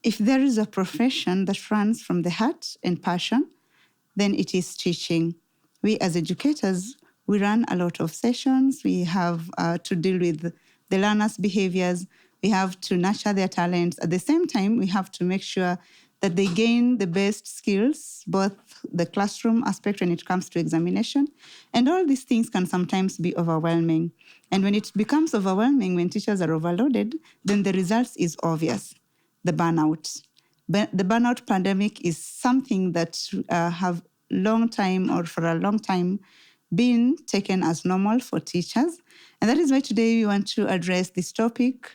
if there is a profession that runs from the heart and passion, then it is teaching. We as educators, we run a lot of sessions. We have to deal with the learners' behaviors. We have to nurture their talents. At the same time, we have to make sure that they gain the best skills, both the classroom aspect when it comes to examination. And all these things can sometimes be overwhelming. And when it becomes overwhelming, when teachers are overloaded, then the results is obvious, the burnout. But the burnout pandemic is something that have for a long time been taken as normal for teachers. And that is why today we want to address this topic,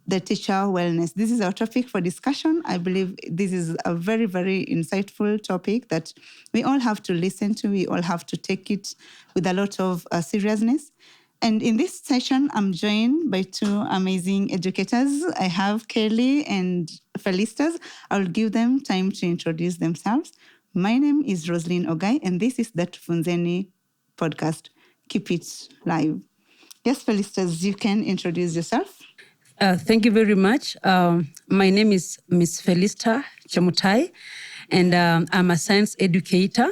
the teacher wellness. This is our topic for discussion. I believe this is a very, very insightful topic that we all have to listen to. We all have to take it with a lot of seriousness. And in this session, I'm joined by two amazing educators. I have Kelly and Felister. I'll give them time to introduce themselves. My name is Roseline Ogaye, and this is the Tufunzeni Podcast. Keep it live. Yes, Felister, you can introduce yourself. Thank you very much. My name is Miss Felister Chemutai, and I'm a science educator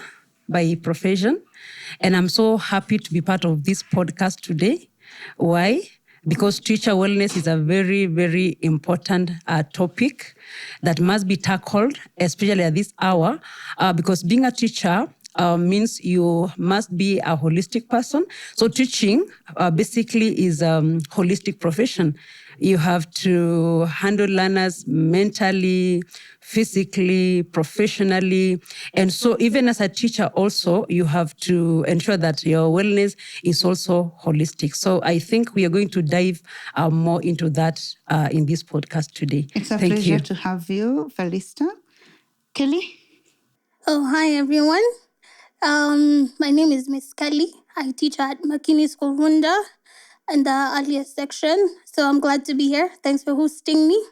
by profession. And I'm so happy to be part of this podcast today. Why? Because teacher wellness is a very, very important topic that must be tackled, especially at this hour, because being a teacher means you must be a holistic person. So teaching basically is a holistic profession. You have to handle learners mentally, physically, professionally. And so even as a teacher also, you have to ensure that your wellness is also holistic. So I think we are going to dive more into that in this podcast today. It's a pleasure to have you, Felister. Kelly? Oh, hi, everyone. My name is Miss Kelly. I teach at Makini School Runda in the earlier section. So I'm glad to be here. Thanks for hosting me.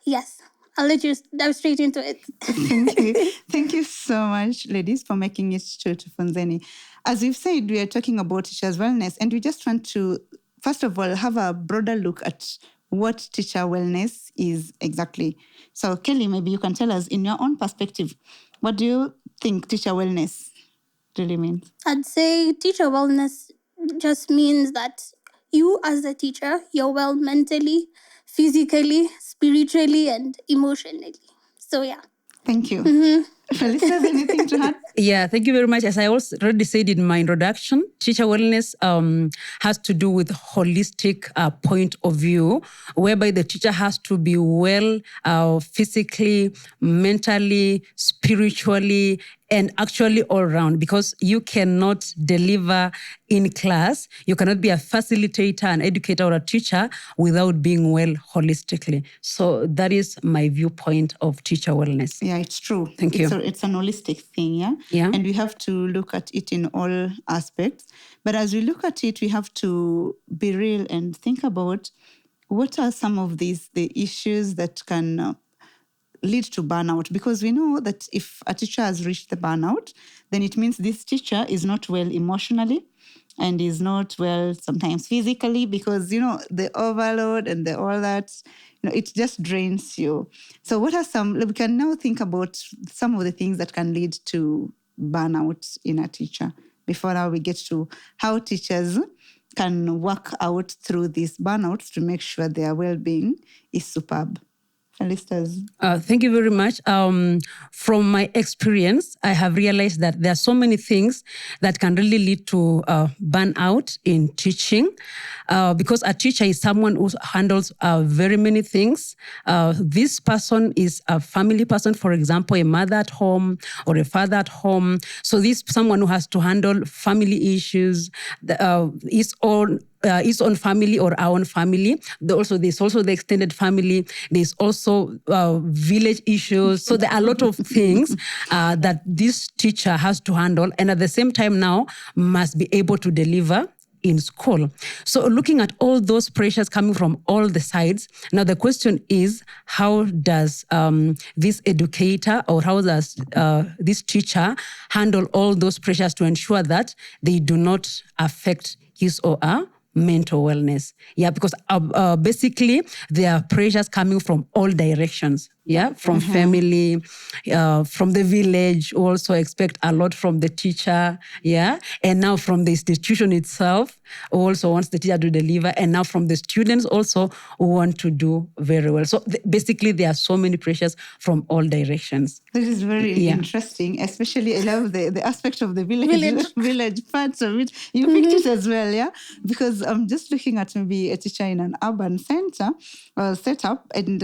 Yes, I'll let you dive straight into it. Thank you. Thank you so much, ladies, for making it to Tufunzeni. As we've said, we are talking about teachers' wellness, and we just want to, first of all, have a broader look at what teacher wellness is exactly. So, Kelly, maybe you can tell us, in your own perspective, what do you think teacher wellness really means? I'd say teacher wellness just means that you as a teacher, you're well mentally, physically, spiritually, and emotionally. So, yeah. Thank you. Felister, anything to add? Yeah, thank you very much. As I already said in my introduction, teacher wellness has to do with holistic point of view, whereby the teacher has to be well physically, mentally, spiritually, and actually all around, because you cannot deliver in class. You cannot be a facilitator, an educator, or a teacher without being well holistically. So that is my viewpoint of teacher wellness. Yeah, it's true. Thank you. It's an holistic thing, yeah? Yeah. And we have to look at it in all aspects. But as we look at it, we have to be real and think about what are some of the issues that can lead to burnout, because we know that if a teacher has reached the burnout, then it means this teacher is not well emotionally and is not well sometimes physically, because, the overload and all that, it just drains you. So what are we can now think about some of the things that can lead to burnout in a teacher before now we get to how teachers can work out through these burnouts to make sure their well-being is superb. Thank you very much. From my experience, I have realized that there are so many things that can really lead to burnout in teaching, because a teacher is someone who handles very many things. This person is a family person, for example, a mother at home or a father at home. So this is someone who has to handle family issues, his own family or our own family. There's also the extended family. There's also village issues. So there are a lot of things that this teacher has to handle, and at the same time now must be able to deliver in school. So looking at all those pressures coming from all the sides, now the question is, how does this educator or how does this teacher handle all those pressures to ensure that they do not affect his or her mental wellness? Yeah, because basically there are pressures coming from all directions. from family, from the village. We also expect a lot from the teacher, and now from the institution itself, who also wants the teacher to deliver, and now from the students also who want to do very well. So basically, there are so many pressures from all directions. This is very interesting, especially I love the aspect of the village parts of it. You picked it as well, because I'm just looking at maybe a teacher in an urban center setup, and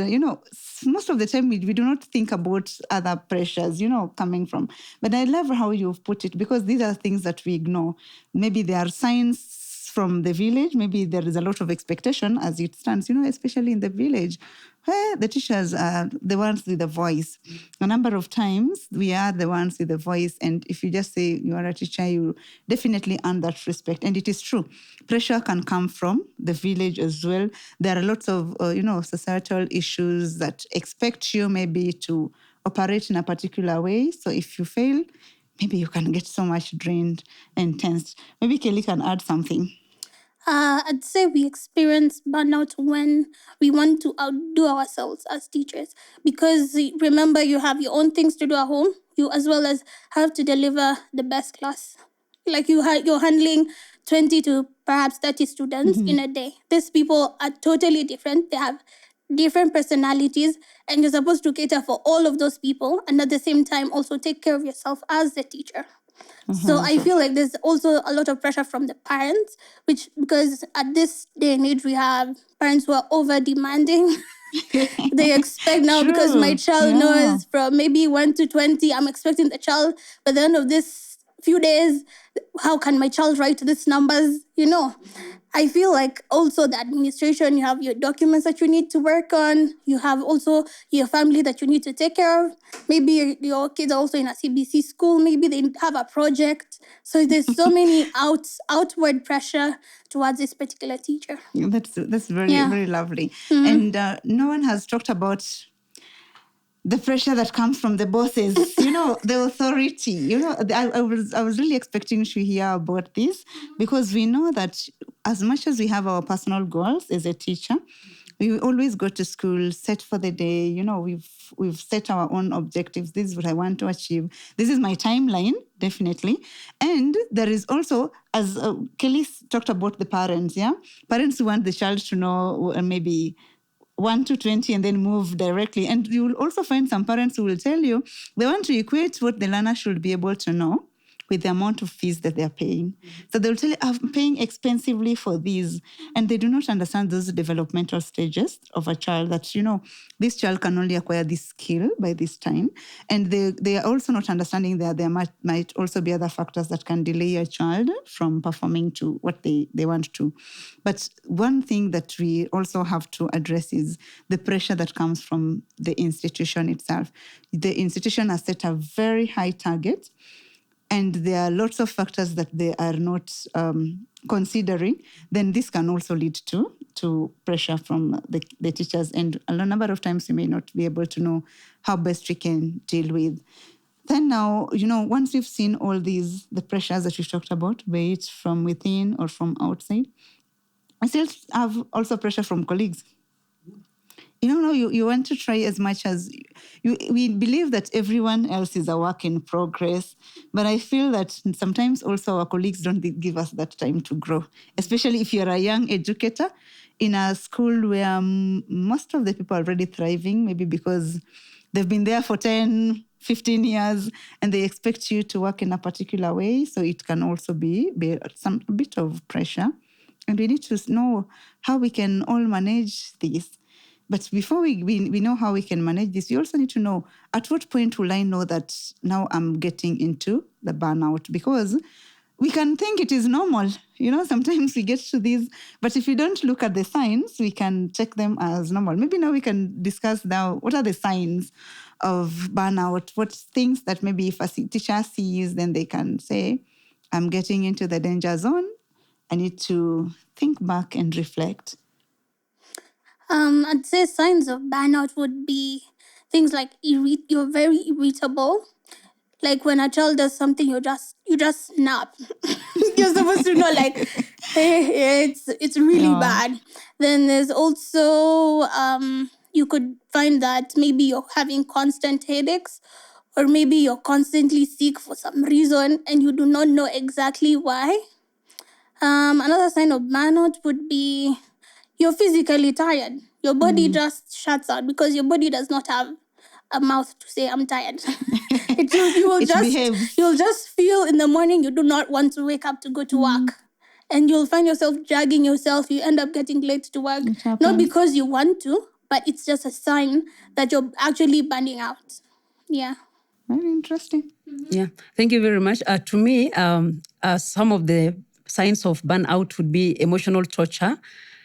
most of the time we do not think about other pressures, coming from. But I love how you've put it, because these are things that we ignore. Maybe there are signs from the village. Maybe there is a lot of expectation as it stands, especially in the village, where the teachers are the ones with the voice. A number of times we are the ones with the voice. And if you just say you are a teacher, you definitely earn that respect. And it is true. Pressure can come from the village as well. There are lots of, societal issues that expect you maybe to operate in a particular way. So if you fail, maybe you can get so much drained and tensed. Maybe Kelly can add something. I'd say we experience burnout when we want to outdo ourselves as teachers. Because remember, you have your own things to do at home. You as well as have to deliver the best class. Like you're handling 20 to perhaps 30 students in a day. These people are totally different. They have different personalities, and you're supposed to cater for all of those people and at the same time also take care of yourself as the teacher. So I feel like there's also a lot of pressure from the parents, because at this day and age, we have parents who are over demanding. They expect now, because my child knows from maybe 1 to 20, I'm expecting the child by the end of this few days, how can my child write these numbers? I feel like also the administration, you have your documents that you need to work on. You have also your family that you need to take care of. Maybe your kids are also in a CBC school. Maybe they have a project. So there's so many outward pressure towards this particular teacher. That's very, very lovely. And no one has talked about the pressure that comes from the bosses, the authority. I was really expecting to hear about this, because we know that as much as we have our personal goals as a teacher, we always go to school, set for the day. We've set our own objectives. This is what I want to achieve. This is my timeline, definitely. And there is also, as Kelly talked about, the parents, parents who want the child to know maybe 1 to 20 and then move directly. And you will also find some parents who will tell you they want to equate what the learner should be able to know with the amount of fees that they're paying. So they'll tell you, I'm paying expensively for these. And they do not understand those developmental stages of a child that, this child can only acquire this skill by this time. And they are also not understanding that there might also be other factors that can delay a child from performing to what they want to. But one thing that we also have to address is the pressure that comes from the institution itself. The institution has set a very high target, and there are lots of factors that they are not considering, then this can also lead to pressure from the teachers. And a number of times you may not be able to know how best we can deal with. Then now, once we've seen all these, the pressures that we've talked about, be it from within or from outside, I still have also pressure from colleagues. You want to try as much as we believe that everyone else is a work in progress. But I feel that sometimes also our colleagues don't give us that time to grow, especially if you're a young educator in a school where most of the people are already thriving, maybe because they've been there for 10, 15 years and they expect you to work in a particular way. So it can also be some bit of pressure. And we need to know how we can all manage this. But before we know how we can manage this, we also need to know at what point will I know that now I'm getting into the burnout? Because we can think it is normal. Sometimes we get to these, but if we don't look at the signs, we can check them as normal. Maybe now we can discuss now what are the signs of burnout, what things that maybe if a teacher sees, then they can say, I'm getting into the danger zone. I need to think back and reflect. I'd say signs of burnout would be things like you're very irritable. Like when a child does something, you just snap. You're supposed to know, like, hey, it's really bad. Then there's also you could find that maybe you're having constant headaches, or maybe you're constantly sick for some reason and you do not know exactly why. Another sign of burnout would be you're physically tired. Your body just shuts out because your body does not have a mouth to say I'm tired. You'll just feel in the morning you do not want to wake up to go to work. And you'll find yourself dragging yourself. You end up getting late to work. Not because you want to, but it's just a sign that you're actually burning out. Yeah. Very interesting. Yeah, thank you very much. To me, some of the signs of burnout would be emotional torture.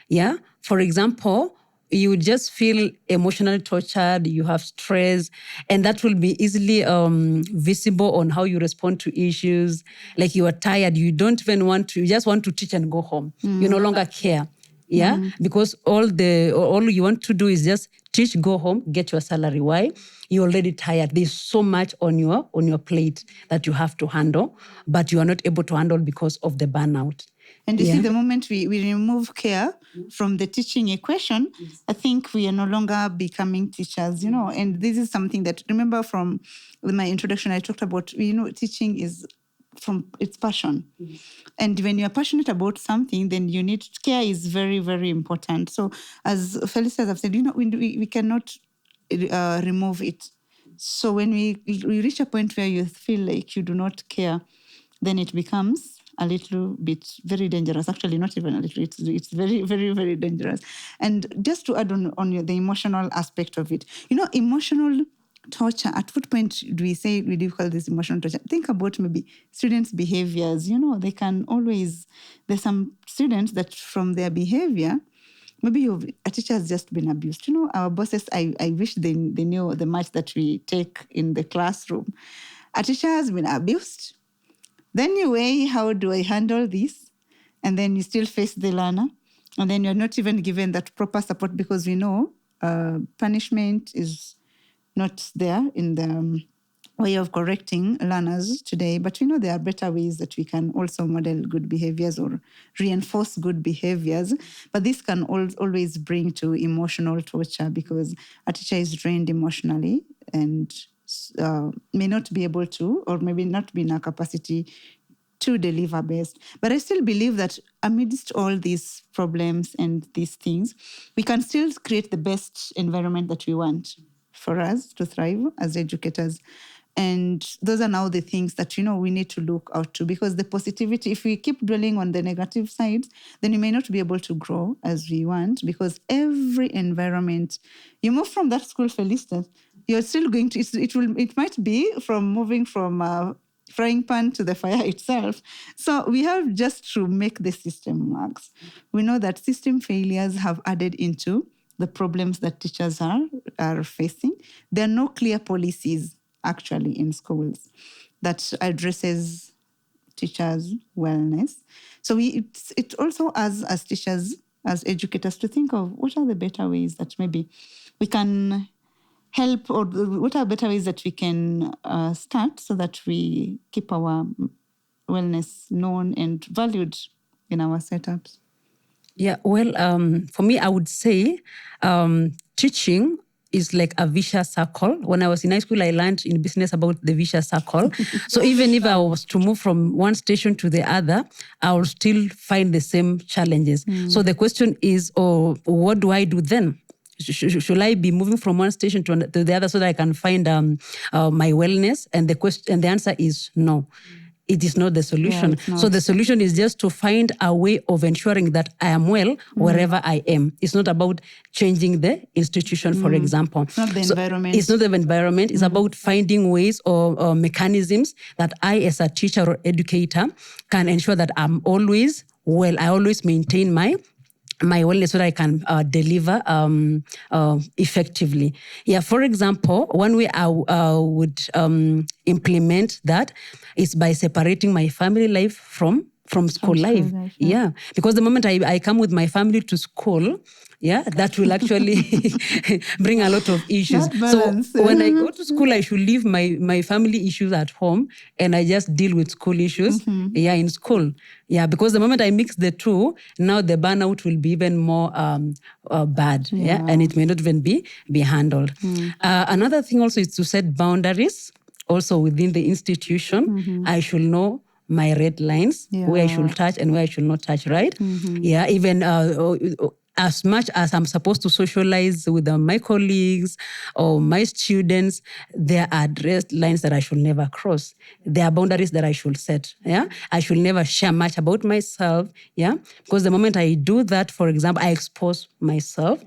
Yeah, for example, you just feel emotionally tortured, you have stress, and that will be easily visible on how you respond to issues. Like you are tired, you don't even want to, you just want to teach and go home. You no longer care. Yeah, because all you want to do is just teach, go home, get your salary. Why? You're already tired. There's so much on your plate that you have to handle, but you are not able to handle because of the burnout. And you see, the moment we remove care from the teaching equation, I think we are no longer becoming teachers, And this is something that, remember from my introduction, I talked about, teaching is from its passion. And when you're passionate about something, then you need care is very, very important. So as Felister has said, we cannot remove it. So when we reach a point where you feel like you do not care, then it becomes a little bit very dangerous. Actually, not even a little. It's very, very, very dangerous. And just to add on the emotional aspect of it, emotional torture, at what point do we call this emotional torture? Think about maybe students' behaviors. They can always, there's some students that from their behavior, maybe a teacher has just been abused. Our bosses, I wish they knew the much that we take in the classroom. A teacher has been abused. Then you weigh, how do I handle this? And then you still face the learner. And then you're not even given that proper support because we know punishment is not there in the way of correcting learners today. But there are better ways that we can also model good behaviors or reinforce good behaviors. But this can always bring to emotional torture because a teacher is drained emotionally and may not be able to, or maybe not be in a capacity to deliver best. But I still believe that amidst all these problems and these things, we can still create the best environment that we want for us to thrive as educators. And those are now the things that, we need to look out to, because the positivity, if we keep dwelling on the negative sides, then we may not be able to grow as we want, because every environment, you move from that school, Felister, you're still going to, it might be from moving from frying pan to the fire itself. So we have just to make the system work. We know that system failures have added into the problems that teachers are facing. There are no clear policies actually in schools that addresses teachers' wellness. So it also as teachers, as educators, to think of what are the better ways that maybe we can help, or what are better ways that we can start so that we keep our wellness known and valued in our setups. Yeah, well, for me, I would say teaching is like a vicious circle. When I was in high school, I learned in business about the vicious circle. So even if I was to move from one station to the other, I will still find the same challenges. So the question is, what do I do then? Should I be moving from one station to the other so that I can find my wellness? And the answer is no. It is not the solution. Yeah, so the solution is just to find a way of ensuring that I am well wherever I am. It's not about changing the institution, for example. It's not the environment. It's not the environment. It's about finding ways or mechanisms that I, as a teacher or educator, can ensure that I'm always well. I always maintain my wellness so that I can deliver effectively. Yeah, for example, one way I would implement that is by separating my family life from from school life. Yeah. Because the moment I come with my family to school, that will actually bring a lot of issues. So when I go to school, I should leave my family issues at home and I just deal with school issues in school. Yeah, because the moment I mix the two, now the burnout will be even more bad. Yeah. And it may not even be handled. Another thing also is to set boundaries also within the institution. I should know my red lines, where I should touch and where I should not touch, right? Yeah, even as much as I'm supposed to socialize with my colleagues or my students, there are red lines that I should never cross. There are boundaries that I should set. Yeah, I should never share much about myself. Yeah, because the moment I do that, for example, I expose myself.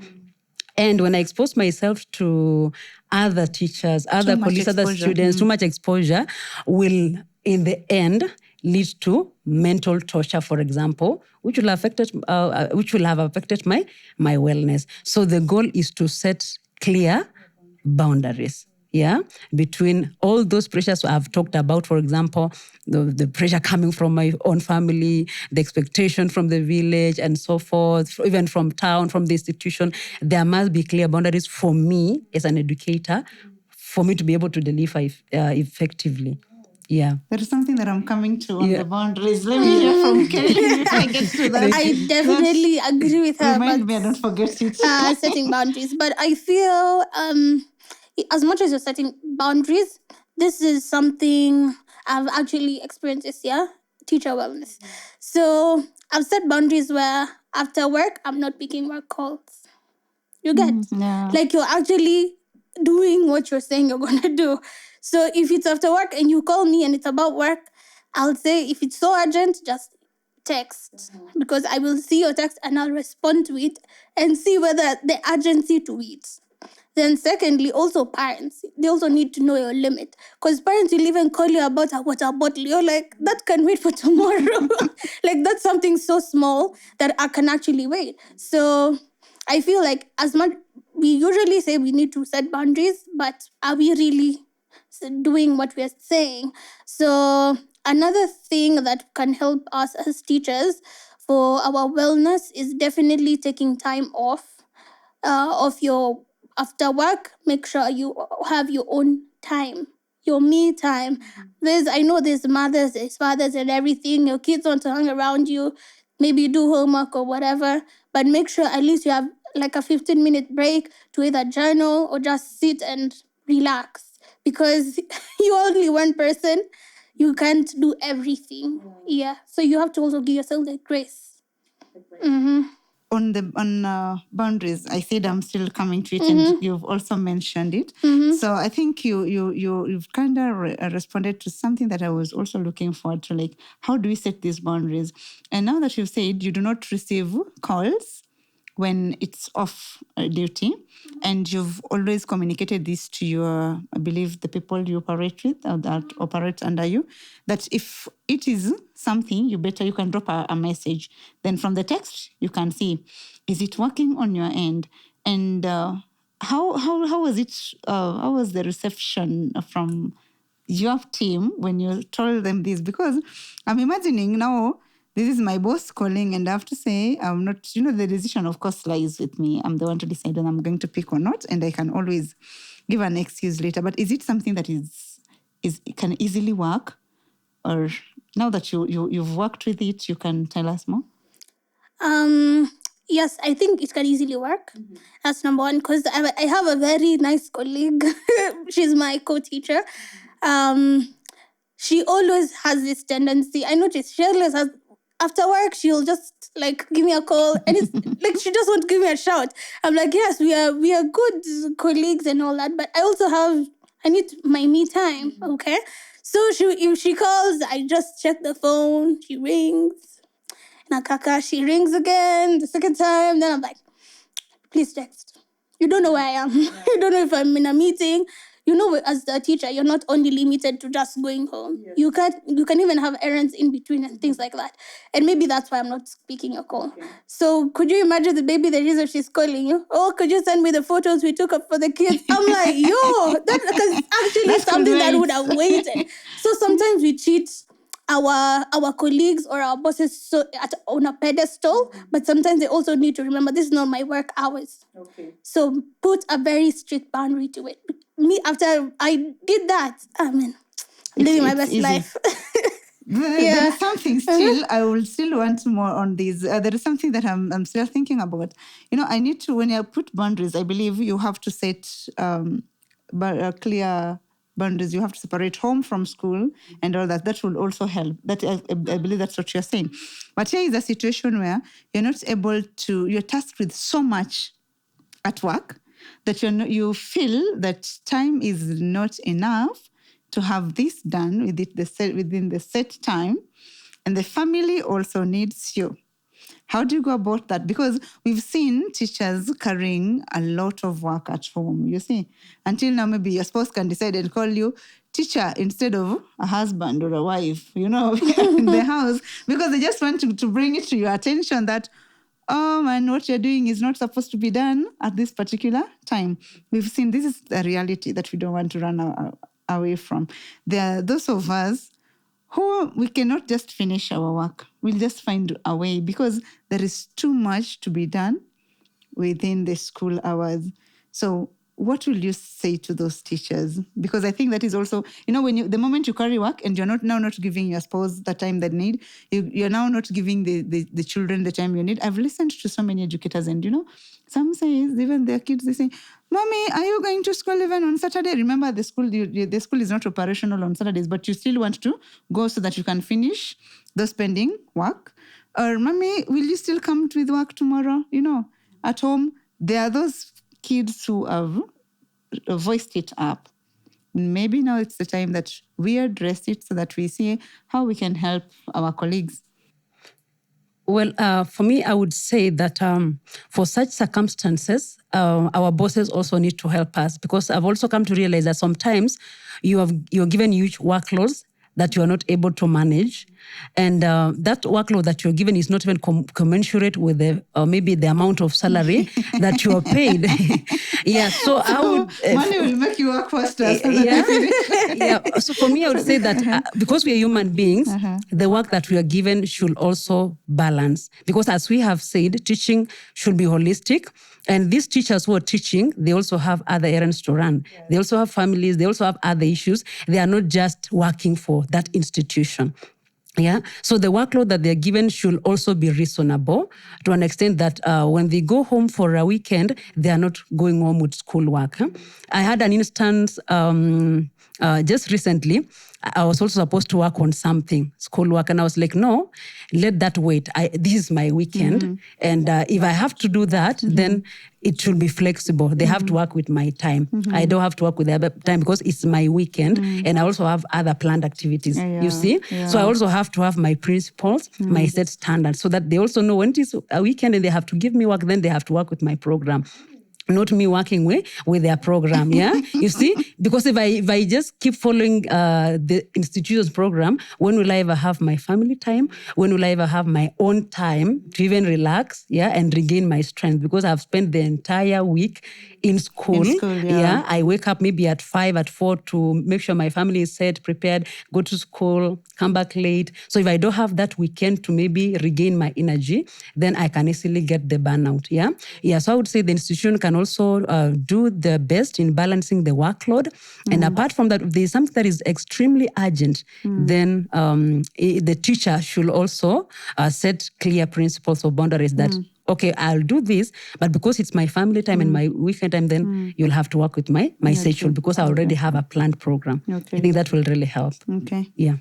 And when I expose myself to other teachers, other colleagues, other students, too much exposure will, in the end, lead to mental torture, for example, which will have affected my wellness. So the goal is to set clear boundaries. Yeah, between all those pressures I've talked about, for example, the pressure coming from my own family, the expectation from the village and so forth, even from town, from the institution, there must be clear boundaries for me as an educator, for me to be able to deliver effectively. Yeah. There is something that I'm coming to on the boundaries. Let me hear from Kelly if I get to that. I definitely agree with her. Remind me, I don't forget it. Setting boundaries. But I feel as much as you're setting boundaries, this is something I've actually experienced this year, teacher wellness. So I've set boundaries where after work, I'm not picking work calls. You get? Like you're actually doing what you're saying you're going to do. So if it's after work and you call me and it's about work, I'll say if it's so urgent, just text. Because I will see your text and I'll respond to it and see whether the urgency to it. Then secondly, also parents, they also need to know your limit. Because parents will even call you about a water bottle. You're like, that can wait for tomorrow. Like that's something so small that I can actually wait. So I feel like as much, we usually say we need to set boundaries, but are we really doing what we're saying? So another thing that can help us as teachers for our wellness is definitely taking time off of your after work. Make sure you have your own time, your me time. I know there's mothers, there's fathers and everything. Your kids want to hang around you, maybe do homework or whatever, but make sure at least you have like a 15-minute break to either journal or just sit and relax. Because you're only one person, you can't do everything. Yeah. So you have to also give yourself the grace. On boundaries, I said I'm still coming to it, and you've also mentioned it. So I think you've kind of responded to something that I was also looking forward to, like how do we set these boundaries? And now that you've said you do not receive calls when it's off duty, and you've always communicated this to your, I believe, the people you operate with or that operate under you, that if it is something, you can drop a message. Then from the text, you can see, is it working on your end? And how was it? How was the reception from your team when you told them this? Because I'm imagining now, this is my boss calling, and I have to say, I'm not, the decision, of course, lies with me. I'm the one to decide when I'm going to pick or not, and I can always give an excuse later. But is it something that can easily work? Or now that you've worked with it, you can tell us more? Yes, I think it can easily work. That's number one, because I have a very nice colleague. She's my co-teacher. She always has this tendency. I noticed she always has, after work, she'll just like give me a call, and it's like she just won't give me a shout. I'm like, yes, we are good colleagues and all that, but I need my me time, okay? So if she calls, I just check the phone. She rings. Nakaka, she rings again the second time. Then I'm like, please text. You don't know where I am. You don't know if I'm in a meeting. As a teacher, you're not only limited to just going home. Yes. You can even have errands in between and things like that. And maybe that's why I'm not speaking your call. Okay. So could you imagine the baby, the reason she's calling you? Oh, could you send me the photos we took up for the kids? I'm like, because actually that's something that would have waited. So sometimes we cheat our colleagues or our bosses on a pedestal, but sometimes they also need to remember this is not my work hours. Okay. So put a very strict boundary to it. Me, after I did that, living my best easy. life. There is something still, I will still want more on this. There is something that I'm still thinking about. I need to, when I put boundaries, I believe you have to set clear boundaries. You have to separate home from school and all that. That will also help. That I believe that's what you're saying. But here is a situation where you're not able to, you're tasked with so much at work that you feel that time is not enough to have this done within the set time, and the family also needs you. How do you go about that? Because we've seen teachers carrying a lot of work at home, you see. Until now, maybe your spouse can decide and call you teacher instead of a husband or a wife, in the house, because they just want to bring it to your attention that, oh man, what you're doing is not supposed to be done at this particular time. We've seen this is a reality that we don't want to run away from. There are those of us who we cannot just finish our work. We'll just find a way because there is too much to be done within the school hours. So what will you say to those teachers? Because I think that is also, when the moment you carry work and you're not giving your spouse the time they need, you're now not giving the children the time you need. I've listened to so many educators and, some say, even their kids, they say, Mommy, are you going to school even on Saturday? Remember, the school is not operational on Saturdays, but you still want to go so that you can finish those pending work. Or, Mommy, will you still come with work tomorrow? At home, there are those kids who have voiced it up. Maybe now it's the time that we address it so that we see how we can help our colleagues. Well, for me, I would say that for such circumstances, our bosses also need to help us, because I've also come to realize that sometimes you're given huge workloads that you are not able to manage. And that workload that you're given is not even commensurate with maybe the amount of salary that you are paid. Yeah, so I would... money will make you work faster. Yeah. So for me, I would say that because we are human beings, the work that we are given should also balance. Because as we have said, teaching should be holistic. And these teachers who are teaching, they also have other errands to run. Yeah. They also have families. They also have other issues. They are not just working for that institution. Yeah. So the workload that they're given should also be reasonable to an extent that when they go home for a weekend, they are not going home with schoolwork. I had an instance just recently. I was also supposed to work on something, schoolwork, and I was like, no, let that wait. This is my weekend. And if I have to do that, then it should be flexible. They have to work with my time. I don't have to work with their time because it's my weekend, and I also have other planned activities, you see? Yeah. So I also have to have my principles, my set standards, so that they also know when it is a weekend and they have to give me work, then they have to work with my program. Not me working with their program, yeah? You see? Because if I just keep following the institution's program, when will I ever have my family time? When will I ever have my own time to even relax, yeah, and regain my strength? Because I've spent the entire week in school. Yeah. I wake up maybe at 5, at 4 to make sure my family is set, prepared, go to school, come back late. So if I don't have that weekend to maybe regain my energy, then I can easily get the burnout, yeah? Yeah, so I would say the institution can also do the best in balancing the workload. And apart from that, if there is something that is extremely urgent, then the teacher should also set clear principles or boundaries that, okay, I'll do this, but because it's my family time and my weekend time, then you'll have to work with my schedule because I already have a planned program. Okay. I think that will really help. Okay. Yeah.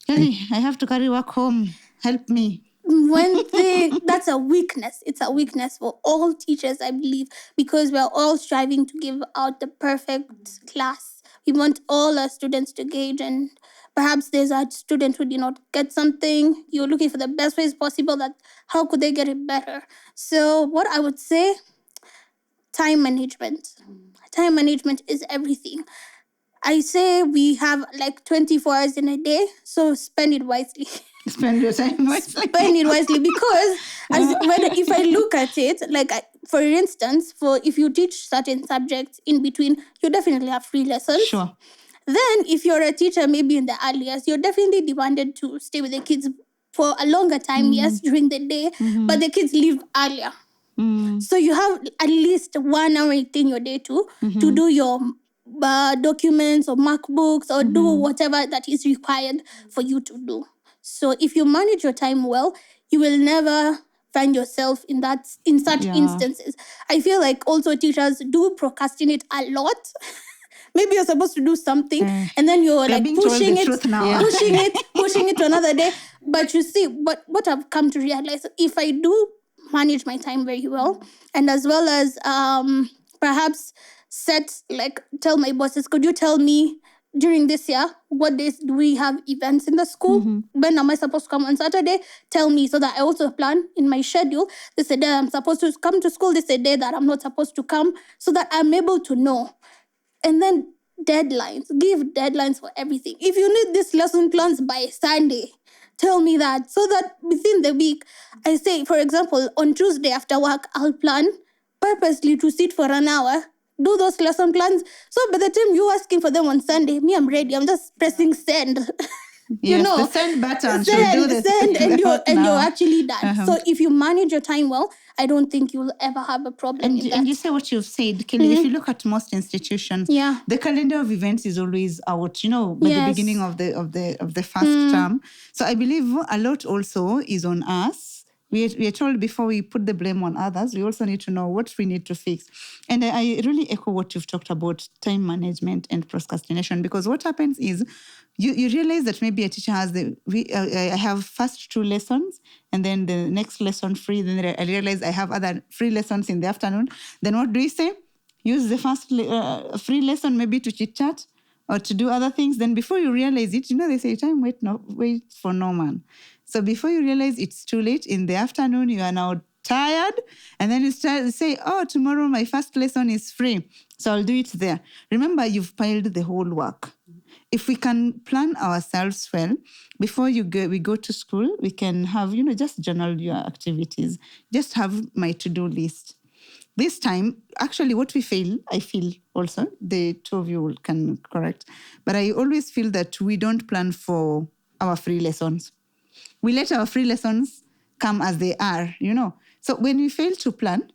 Kelly, I have to carry work home. Help me. One thing, that's a weakness. It's a weakness for all teachers, I believe, because we're all striving to give out the perfect class. We want all our students to gauge, and perhaps there's a student who did not get something. You're looking for the best ways possible that how could they get it better? So what I would say, time management. Time management is everything. I say we have like 24 hours in a day, so spend it wisely. Spend your time wisely. Spend it wisely because if I look at it, for instance, if you teach certain subjects in between, you definitely have free lessons. Sure. Then if you're a teacher, maybe in the early years, you're definitely demanded to stay with the kids for a longer time, yes, during the day, but the kids leave earlier. So you have at least 1 hour in your day to do your documents or MacBooks or do whatever that is required for you to do. So if you manage your time well, you will never find yourself in such instances. I feel like also teachers do procrastinate a lot. Maybe you're supposed to do something and then you're like pushing it to another day. But you see, what I've come to realize, if I do manage my time very well, and as well as perhaps tell my bosses, could you tell me during this year, what days do we have events in the school? When am I supposed to come on Saturday? Tell me, so that I also plan in my schedule. This is a day I'm supposed to come to school. This is a day that I'm not supposed to come, so that I'm able to know. And then deadlines. Give deadlines for everything. If you need these lesson plans by Sunday, tell me that, so that within the week, I say, for example, on Tuesday after work, I'll plan purposely to sit for an hour, do those lesson plans. So by the time you're asking for them on Sunday, me, I'm ready. I'm just pressing send. The send button. Send, and you're actually done. So if you manage your time well, I don't think you'll ever have a problem in that. And you say what you've said, Kelly. If you look at most institutions, the calendar of events is always out, by the beginning of the first term. So I believe a lot also is on us. We are told before we put the blame on others, we also need to know what we need to fix. And I really echo what you've talked about, time management and procrastination, because what happens is you realize that maybe a teacher has I have first 2 lessons and then the next lesson free. Then I realize I have other free lessons in the afternoon. Then what do we say? Use the first free lesson maybe to chit chat or to do other things. Then before you realize it, they say time wait for no man. So before you realize it's too late in the afternoon, you are now tired, and then you start to say, oh, tomorrow my first lesson is free, so I'll do it there. Remember, you've piled the whole work. If we can plan ourselves well, before we go to school, we can have, just journal your activities. Just have my to-do list. This time, actually, what I feel also, the 2 of you can correct, but I always feel that we don't plan for our free lessons. We let our free lessons come as they are, So when we fail to plan,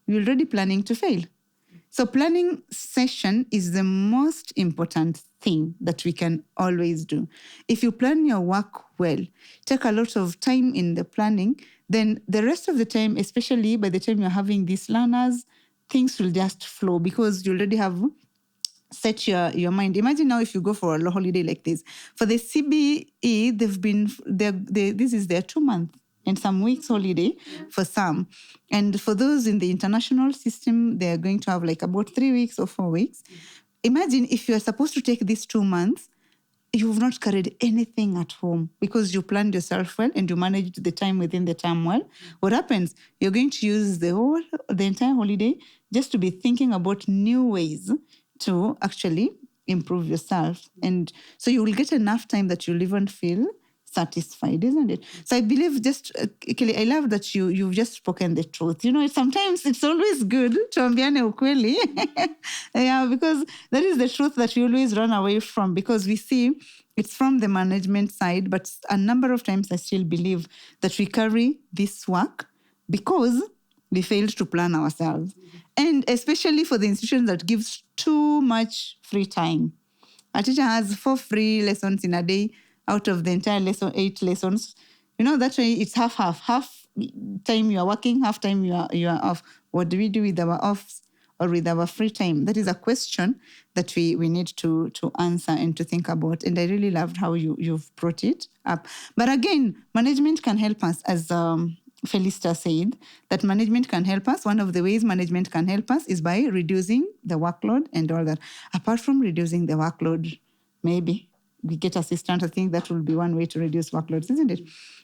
we're already planning to fail. So planning session is the most important thing that we can always do. If you plan your work well, take a lot of time in the planning, then the rest of the time, especially by the time you're having these learners, things will just flow because you already have set your mind. Imagine now if you go for a holiday like this. For the CBE, this is their 2-month and some weeks holiday for some. And for those in the international system, they're going to have like about 3 weeks or 4 weeks. Imagine if you're supposed to take these 2 months, you've not carried anything at home because you planned yourself well and you managed the time within the term well. What happens? You're going to use the entire holiday just to be thinking about new ways to actually improve yourself. And so you will get enough time that you'll even feel satisfied, isn't it? So I believe Kelly, I love that you've just spoken the truth. Sometimes it's always good to ambiane ukweli. Because that is the truth that we always run away from, because we see it's from the management side, but a number of times I still believe that we carry this work because we failed to plan ourselves. And especially for the institutions that gives too much free time. A teacher has 4 free lessons in a day out of the entire lesson, 8 lessons. That way it's half. Half time you are working, half time you are off. What do we do with our offs or with our free time? That is a question that we need to answer and to think about. And I really loved how you've brought it up. But again, management can help us, as Felister said, that management can help us. One of the ways management can help us is by reducing the workload and all that. Apart from reducing the workload, maybe we get assistants. I think that will be one way to reduce workloads, isn't it?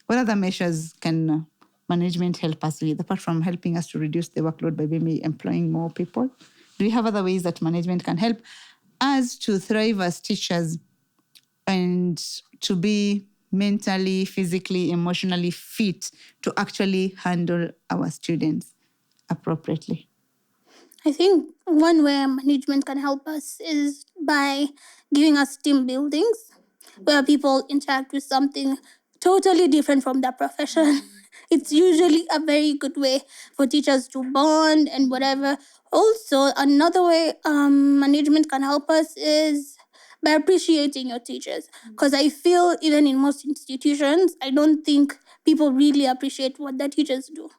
What other measures can management help us with, apart from helping us to reduce the workload by maybe employing more people? Do we have other ways that management can help us to thrive as teachers and to be mentally, physically, emotionally fit to actually handle our students appropriately? I think one way management can help us is by giving us team buildings where people interact with something totally different from their profession. It's usually a very good way for teachers to bond and whatever. Also, another way management can help us is by appreciating your teachers. Because I feel even in most institutions, I don't think people really appreciate what their teachers do.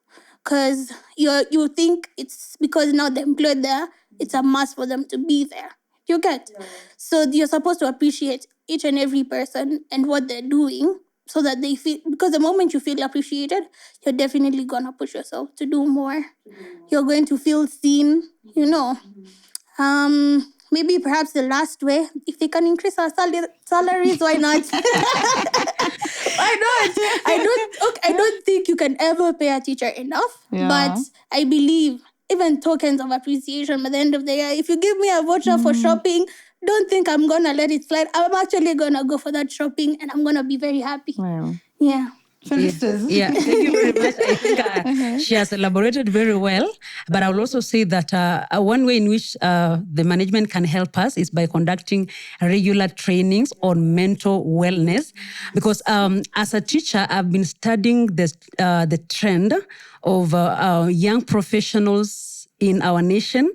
Because you think it's because now they're employed there, it's a must for them to be there. You get? So you're supposed to appreciate each and every person and what they're doing so that they feel, because the moment you feel appreciated, you're definitely gonna push yourself to do more. You're going to feel seen, you know. Maybe perhaps the last way, if they can increase our salaries, why not? Why not? I don't think you can ever pay a teacher enough. Yeah. But I believe even tokens of appreciation by the end of the year, if you give me a voucher for shopping, don't think I'm gonna let it slide. I'm actually gonna go for that shopping and I'm gonna be very happy. Wow. Yeah. Felisters. Yeah, thank you very much. I think she has elaborated very well. But I will also say that one way in which the management can help us is by conducting regular trainings on mental wellness. Because as a teacher, I've been studying the trend of young professionals in our nation.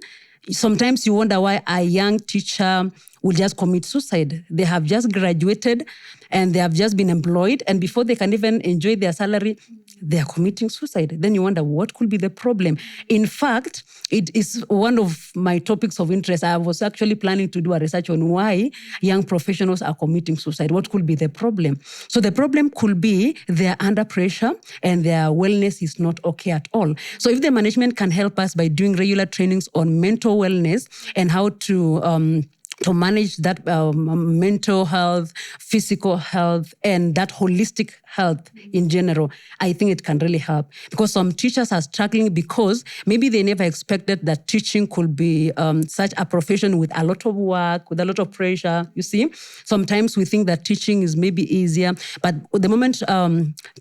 Sometimes you wonder why a young teacher will just commit suicide. They have just graduated and they have just been employed, and before they can even enjoy their salary, they are committing suicide. Then you wonder what could be the problem. In fact, it is one of my topics of interest. I was actually planning to do a research on why young professionals are committing suicide. What could be the problem? So the problem could be they're under pressure and their wellness is not okay at all. So if the management can help us by doing regular trainings on mental wellness and how to manage that mental health, physical health, and that holistic health in general, I think it can really help. Because some teachers are struggling because maybe they never expected that teaching could be such a profession with a lot of work, with a lot of pressure, you see. Sometimes we think that teaching is maybe easier, but the moment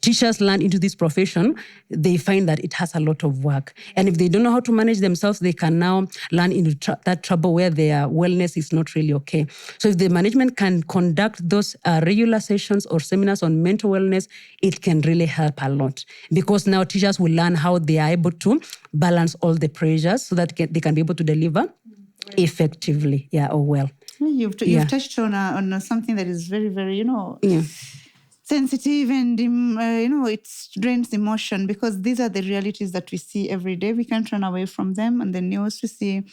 teachers learn into this profession, they find that it has a lot of work. And if they don't know how to manage themselves, they can now learn into that trouble where their wellness is not really okay. So if the management can conduct those regular sessions or seminars on mental wellness, it can really help a lot, because now teachers will learn how they are able to balance all the pressures so that they can be able to deliver effectively, or well. You've touched on something that is very, very, sensitive and, it drains emotion, because these are the realities that we see every day. We can't run away from them. And the news, we see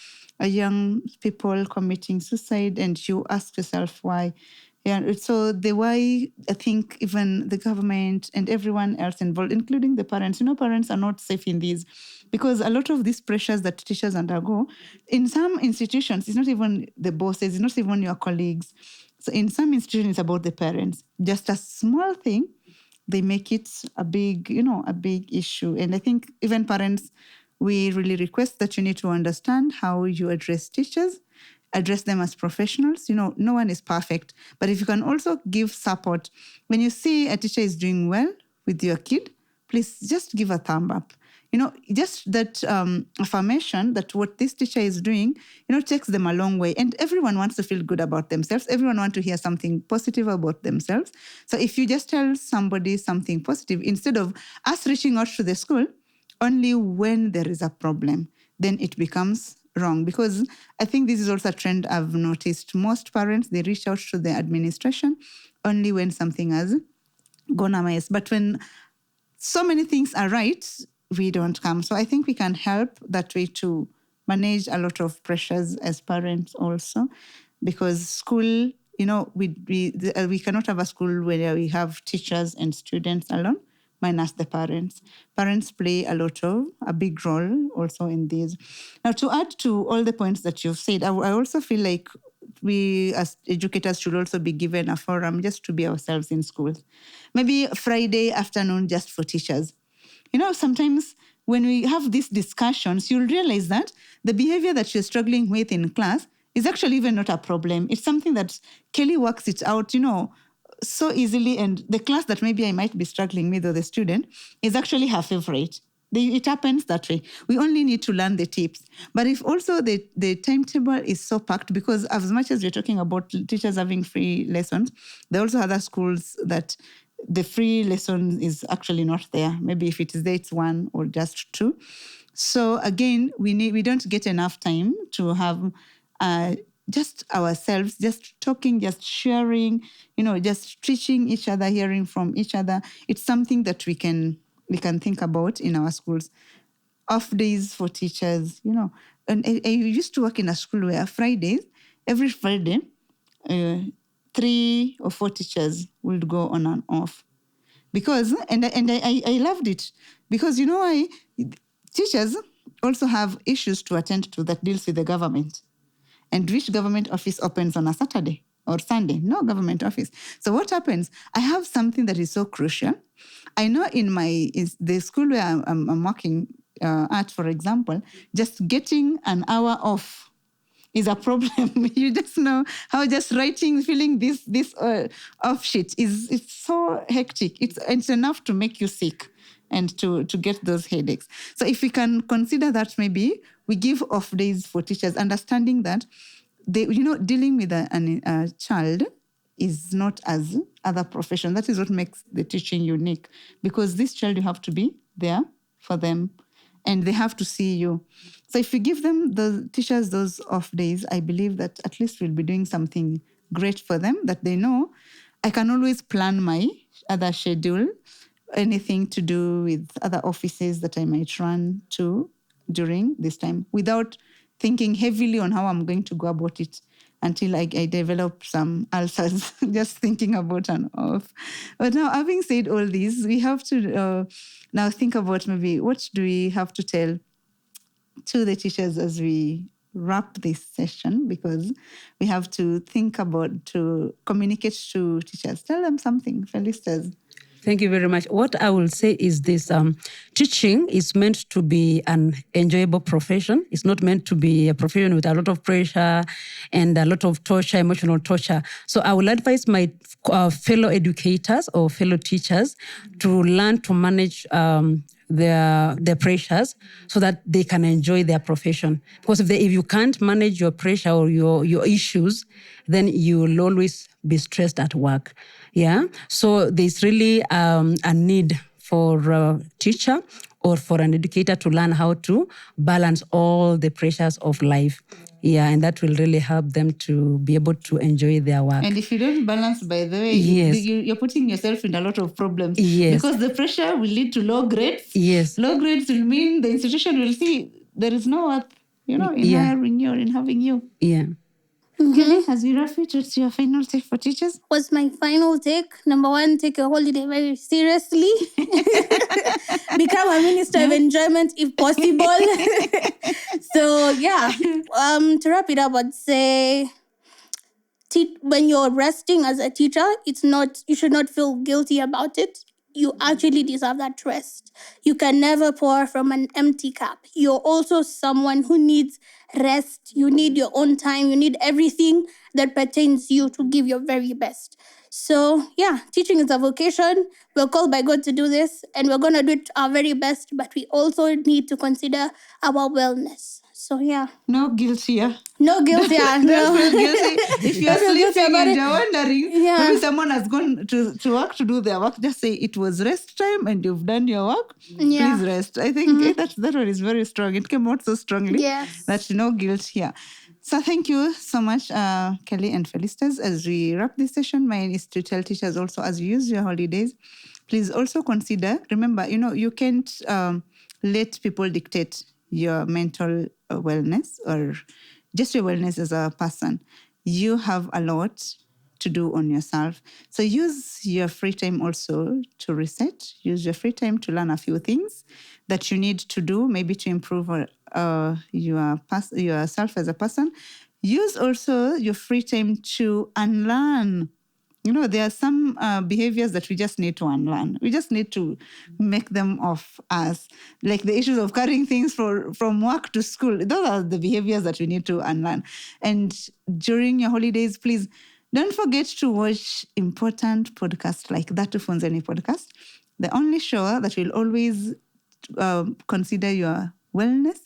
young people committing suicide, and you ask yourself why. Yeah, so the why, I think even the government and everyone else involved, including the parents, parents are not safe in these, because a lot of these pressures that teachers undergo, in some institutions, it's not even the bosses, it's not even your colleagues. So in some institutions, it's about the parents. Just a small thing, they make it a big issue. And I think even parents, we really request that you need to understand how you address teachers, address them as professionals. No one is perfect. But if you can also give support, when you see a teacher is doing well with your kid, please just give a thumb up. Just that affirmation that what this teacher is doing, takes them a long way. And everyone wants to feel good about themselves. Everyone wants to hear something positive about themselves. So if you just tell somebody something positive, instead of us reaching out to the school only when there is a problem, then it becomes wrong. Because I think this is also a trend I've noticed. Most parents, they reach out to the administration only when something has gone amiss. But when so many things are right, we don't come. So I think we can help that way to manage a lot of pressures as parents also, because school, we cannot have a school where we have teachers and students alone, minus the parents. Parents play a big role also in this. Now, to add to all the points that you've said, I also feel like we as educators should also be given a forum just to be ourselves in schools. Maybe Friday afternoon just for teachers. Sometimes when we have these discussions, you'll realize that the behavior that you're struggling with in class is actually even not a problem. It's something that Kelly works it out, so easily. And the class that maybe I might be struggling with, or the student, is actually her favorite. It happens that way. We only need to learn the tips. But if also the timetable is so packed, because as much as we're talking about teachers having free lessons, there are also other schools that the free lesson is actually not there. Maybe if it is there, it's 1 or just 2. So again, we don't get enough time to have just ourselves, just talking, just sharing, just teaching each other, hearing from each other. It's something that we can think about in our schools. Off days for teachers, And I used to work in a school where every Friday, 3 or 4 teachers would go on and off. Because, and I loved it. Because, teachers also have issues to attend to that deals with the government. And which government office opens on a Saturday or Sunday? No government office. So what happens? I have something that is so crucial. I know in the school where I'm working at, for example, just getting an hour off is a problem. You just know how just filling this off sheet it's so hectic. It's enough to make you sick and to get those headaches. So if we can consider that, maybe we give off days for teachers, understanding that dealing with a child is not as other professions. That is what makes the teaching unique, because this child, you have to be there for them and they have to see you. So if we give them, the teachers, those off days, I believe that at least we'll be doing something great for them, that they know I can always plan my other schedule, anything to do with other offices that I might run to during this time, without thinking heavily on how I'm going to go about it until I develop some ulcers just thinking about an off. But now, having said all this, we have to now think about maybe what do we have to tell to the teachers as we wrap this session, because we have to think about, to communicate to teachers. Tell them something, Felisters. Thank you very much. What I will say is this: teaching is meant to be an enjoyable profession. It's not meant to be a profession with a lot of pressure and a lot of torture, emotional torture. So I will advise my fellow educators or fellow teachers to learn to manage their pressures so that they can enjoy their profession. Because if you can't manage your pressure or your issues, then you will always be stressed at work. Yeah. So there's really a need for a teacher or for an educator to learn how to balance all the pressures of life. Yeah, and that will really help them to be able to enjoy their work. And if you don't balance, by the way, yes, you're putting yourself in a lot of problems. Yes. Because the pressure will lead to low grades. Yes. Low grades will mean the institution will see there is no worth, in hiring you or in having you. Yeah. Kelly, as we wrap it, what's your final take for teachers? What's my final take? Number 1, take a holiday very seriously. Become a minister of enjoyment if possible. So, yeah. To wrap it up, I'd say when you're resting as a teacher, you should not feel guilty about it. You actually deserve that rest. You can never pour from an empty cup. You're also someone who needs rest. You need your own time. You need everything that pertains you to give your very best. So, yeah, teaching is a vocation. We're called by God to do this, and we're going to do it our very best, but we also need to consider our wellness. So, yeah. No guilt here. No guilt here. No. Don't feel guilty. If you're sleeping and you're wondering, maybe someone has gone to work to do their work, just say it was rest time and you've done your work. Please rest. I think that one is very strong. It came out so strongly. Yes. That no guilt here. So thank you so much, Kelly and Felisters. As we wrap this session, mine is to tell teachers also, as you use your holidays, please also consider, remember, you can't let people dictate your mental wellness or just your wellness as a person. You have a lot to do on yourself. So use your free time also to reset. Use your free time to learn a few things that you need to do, maybe to improve yourself as a person. Use also your free time to unlearn. There are some behaviors that we just need to unlearn. We just need to make them off us. Like the issues of carrying things from work to school. Those are the behaviors that we need to unlearn. And during your holidays, please don't forget to watch important podcasts like that Tufunzeni Podcast, the only show that will always consider your wellness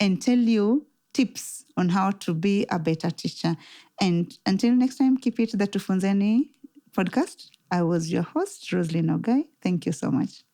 and tell you tips on how to be a better teacher. And until next time, keep it the Tufunzeni Podcast. I was your host, Roseline Ogaye. Thank you so much.